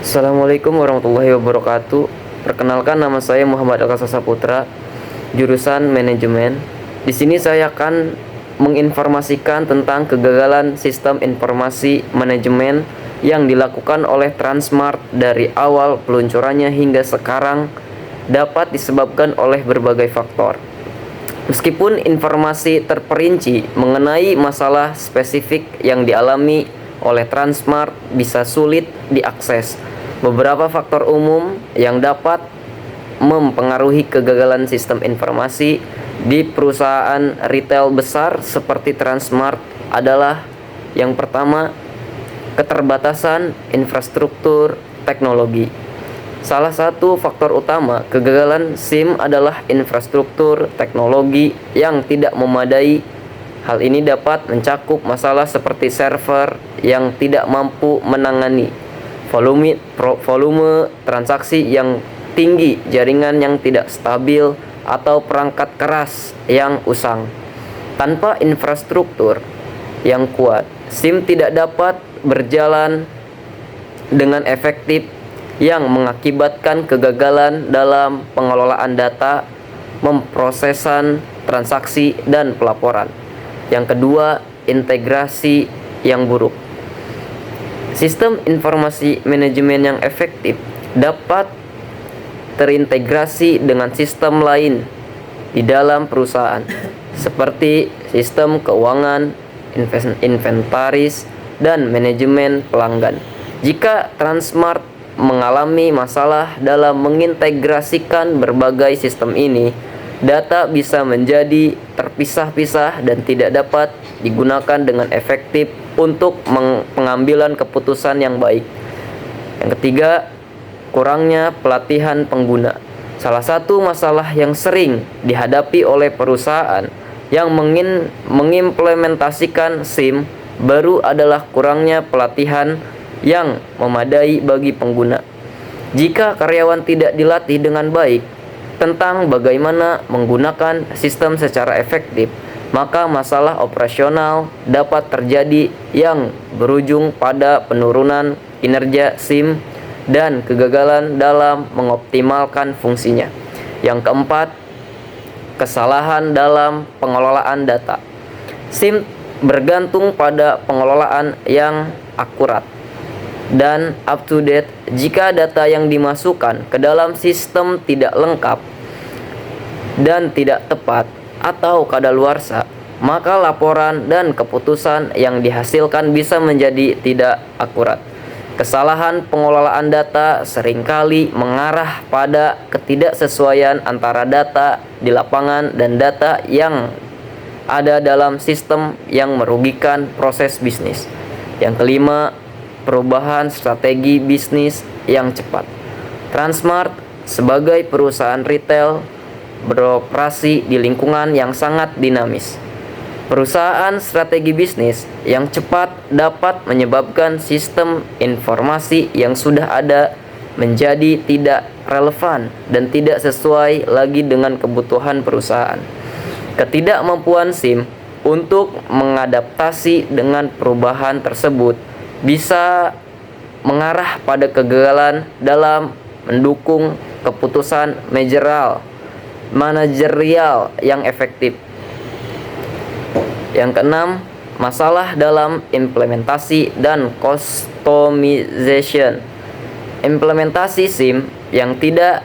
Assalamualaikum warahmatullahi wabarakatuh. Perkenalkan, nama saya Muhammad Alkasa Saputra, jurusan manajemen. Di sini saya akan menginformasikan tentang kegagalan sistem informasi manajemen yang dilakukan oleh Transmart dari awal peluncurannya hingga sekarang dapat disebabkan oleh berbagai faktor. Meskipun informasi terperinci mengenai masalah spesifik yang dialami oleh Transmart bisa sulit diakses, beberapa faktor umum yang dapat mempengaruhi kegagalan sistem informasi di perusahaan retail besar seperti Transmart adalah: yang pertama, keterbatasan infrastruktur teknologi. Salah satu faktor utama kegagalan SIM adalah infrastruktur teknologi yang tidak memadai. Hal ini dapat mencakup masalah seperti server yang tidak mampu menangani volume transaksi yang tinggi, jaringan yang tidak stabil, atau perangkat keras yang usang. Tanpa infrastruktur yang kuat, SIM tidak dapat berjalan dengan efektif, yang mengakibatkan kegagalan dalam pengelolaan data, pemrosesan transaksi, dan pelaporan. Yang kedua, integrasi yang buruk. Sistem informasi manajemen yang efektif dapat terintegrasi dengan sistem lain di dalam perusahaan, seperti sistem keuangan, inventaris, dan manajemen pelanggan. Jika Transmart mengalami masalah dalam mengintegrasikan berbagai sistem ini, data bisa menjadi terpisah-pisah dan tidak dapat digunakan dengan efektif untuk pengambilan keputusan yang baik. Yang ketiga, kurangnya pelatihan pengguna. Salah satu masalah yang sering dihadapi oleh perusahaan yang mengimplementasikan SIM baru adalah kurangnya pelatihan yang memadai bagi pengguna. Jika karyawan tidak dilatih dengan baik tentang bagaimana menggunakan sistem secara efektif, maka masalah operasional dapat terjadi yang berujung pada penurunan kinerja SIM dan kegagalan dalam mengoptimalkan fungsinya. Yang keempat, kesalahan dalam pengelolaan data. SIM bergantung pada pengelolaan yang akurat dan up to date. Jika data yang dimasukkan ke dalam sistem tidak lengkap dan tidak tepat atau kadaluarsa, maka laporan dan keputusan yang dihasilkan bisa menjadi tidak akurat. Kesalahan pengelolaan data seringkali mengarah pada ketidaksesuaian antara data di lapangan dan data yang ada dalam sistem yang merugikan proses bisnis. Yang kelima, perubahan strategi bisnis yang cepat. Transmart sebagai perusahaan retail beroperasi di lingkungan yang sangat dinamis. Perusahaan strategi bisnis yang cepat dapat menyebabkan sistem informasi yang sudah ada menjadi tidak relevan dan tidak sesuai lagi dengan kebutuhan perusahaan. Ketidakmampuan SIM untuk mengadaptasi dengan perubahan tersebut bisa mengarah pada kegagalan dalam mendukung keputusan manajerial yang efektif. Yang keenam, masalah dalam implementasi dan customization. Implementasi SIM yang tidak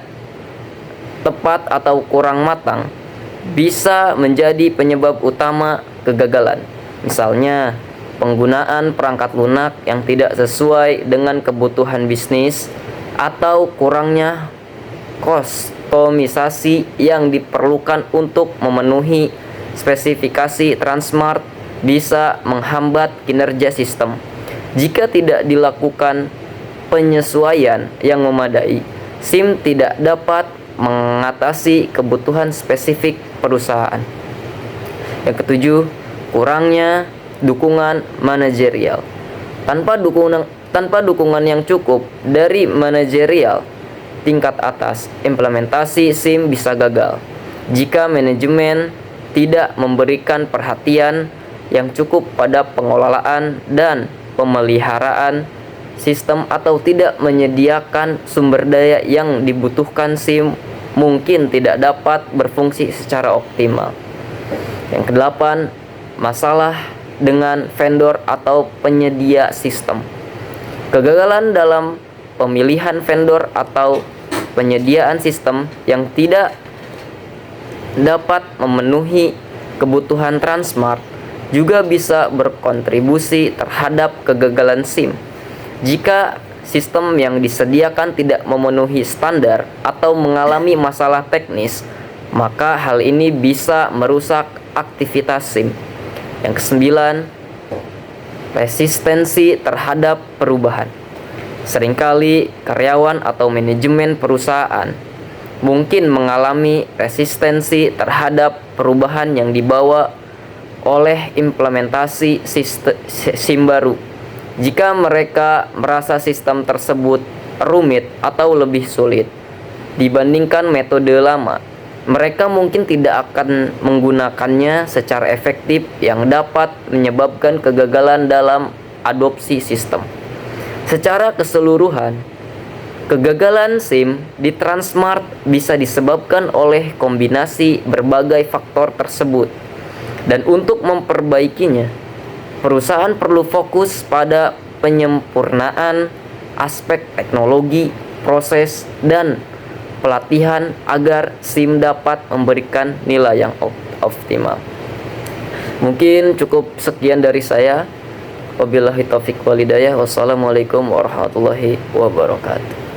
tepat atau kurang matang bisa menjadi penyebab utama kegagalan. Misalnya, penggunaan perangkat lunak yang tidak sesuai dengan kebutuhan bisnis atau kurangnya kustomisasi yang diperlukan untuk memenuhi spesifikasi Transmart bisa menghambat kinerja sistem. Jika tidak dilakukan penyesuaian yang memadai, SIM tidak dapat mengatasi kebutuhan spesifik perusahaan. Yang ketujuh, kurangnya dukungan manajerial. Tanpa dukungan yang cukup dari manajerial tingkat atas, implementasi SIM bisa gagal. Jika manajemen tidak memberikan perhatian yang cukup pada pengelolaan dan pemeliharaan sistem atau tidak menyediakan sumber daya yang dibutuhkan SIM mungkin tidak dapat berfungsi secara optimal. Yang kedelapan, masalah dengan vendor atau penyedia sistem. Kegagalan dalam pemilihan vendor atau penyediaan sistem yang tidak dapat memenuhi kebutuhan Transmart juga bisa berkontribusi terhadap kegagalan SIM. Jika sistem yang disediakan tidak memenuhi standar atau mengalami masalah teknis, maka hal ini bisa merusak aktivitas SIM. Yang kesembilan, resistensi terhadap perubahan. Seringkali karyawan atau manajemen perusahaan mungkin mengalami resistensi terhadap perubahan yang dibawa oleh implementasi SIM baru. Jika mereka merasa sistem tersebut rumit atau lebih sulit dibandingkan metode lama, mereka mungkin tidak akan menggunakannya secara efektif yang dapat menyebabkan kegagalan dalam adopsi sistem. Secara keseluruhan, kegagalan SIM di Transmart bisa disebabkan oleh kombinasi berbagai faktor tersebut. Dan untuk memperbaikinya, perusahaan perlu fokus pada penyempurnaan aspek teknologi, proses, dan pelatihan agar SIM dapat memberikan nilai yang optimal. Mungkin cukup sekian dari saya. Wabillahi taufiq walhidayah. Wassalamualaikum warahmatullahi wabarakatuh.